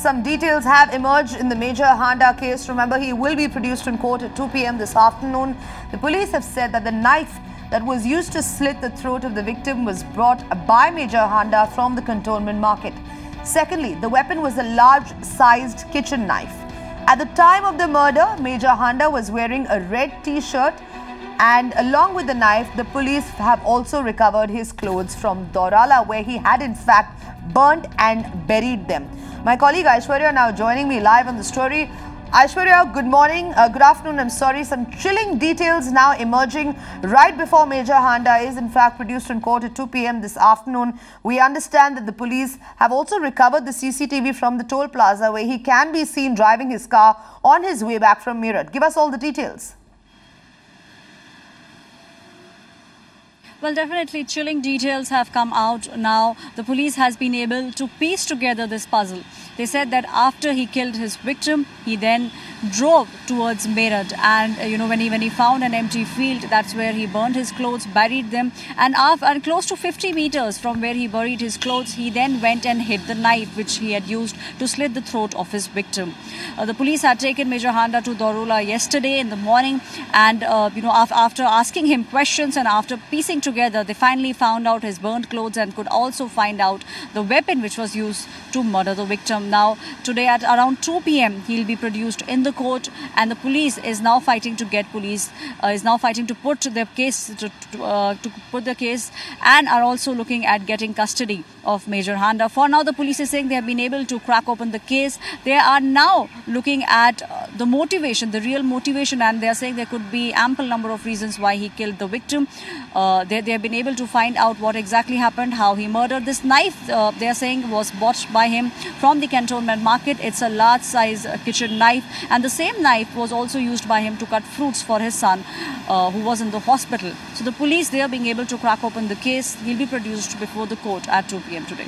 Some details have emerged in the Major Handa case. Remember, he will be produced in court at 2 p.m. this afternoon. The police have said that the knife that was used to slit the throat of the victim was brought by Major Handa from the cantonment market. Secondly, the weapon was a large-sized kitchen knife. At the time of the murder, Major Handa was wearing a red t-shirt, and along with the knife, the police have also recovered his clothes from Dorala, where he had in fact burnt and buried them. My colleague Aishwarya now joining me live on the story. Aishwarya, good morning, good afternoon, I'm sorry. Some chilling details now emerging right before Major Handa is in fact produced in court at 2 p.m. this afternoon. We understand that the police have also recovered the CCTV from the toll plaza where he can be seen driving his car on his way back from Meerut. Give us all the details. Well, definitely chilling details have come out now. The police has been able to piece together this puzzle. They said that after he killed his victim, he then drove towards Meerut, and when he found an empty field, that's where he burned his clothes, buried them, and close to 50 meters from where he buried his clothes, he then went and hid the knife which he had used to slit the throat of his victim. The police had taken Major Handa to Dorula yesterday in the morning, and after asking him questions and after piecing together, they finally found out his burnt clothes and could also find out the weapon which was used to murder the victim. Now, today at around 2 p.m., he'll be produced in the court, and the police is now fighting to put the case and are also looking at getting custody of Major Handa. For now, the police is saying they have been able to crack open the case. They are now looking at the motivation, the real motivation, and they are saying there could be ample number of reasons why he killed the victim. They have been able to find out what exactly happened, how he murdered. This knife, they are saying, was bought by him from the cantonment market. It's a large size kitchen knife, and the same knife was also used by him to cut fruits for his son who was in the hospital. So the police, they are being able to crack open the case. He'll be produced before the court at 2 p.m. today.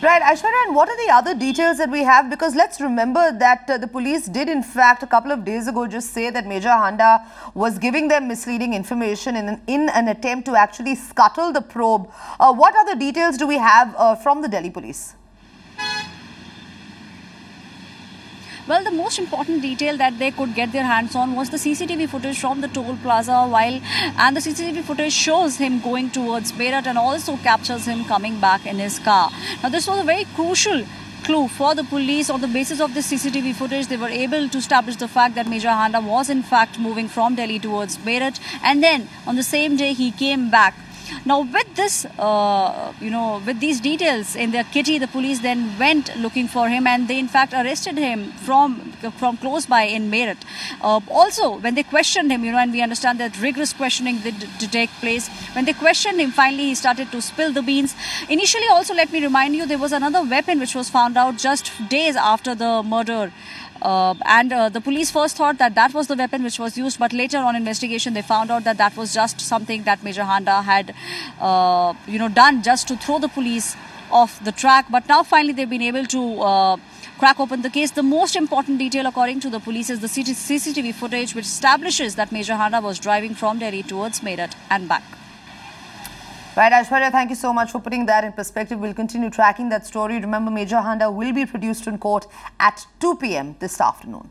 Right, Aishwarya, and what are the other details that we have? Because let's remember that the police did in fact a couple of days ago just say that Major Handa was giving them misleading information in an attempt to actually scuttle the probe. What other details do we have from the Delhi police? Well, the most important detail that they could get their hands on was the CCTV footage from the toll plaza and the CCTV footage shows him going towards Meerut and also captures him coming back in his car. Now, this was a very crucial clue for the police. On the basis of this CCTV footage, they were able to establish the fact that Major Handa was in fact moving from Delhi towards Meerut, and then on the same day he came back. Now, with this, with these details in their kitty, the police then went looking for him, and they in fact arrested him from close by in Meerut. Also, when they questioned him, and we understand that rigorous questioning did to take place. When they questioned him, finally he started to spill the beans. Initially, also let me remind you, there was another weapon which was found out just days after the murder. The police first thought that was the weapon which was used, but later on investigation they found out that was just something that Major Handa had done just to throw the police off the track. But now finally they've been able to crack open the case. The most important detail according to the police is the CCTV footage which establishes that Major Handa was driving from Delhi towards Meerut and back. Right, Aishwarya, thank you so much for putting that in perspective. We'll continue tracking that story. Remember, Major Handa will be produced in court at 2 p.m. this afternoon.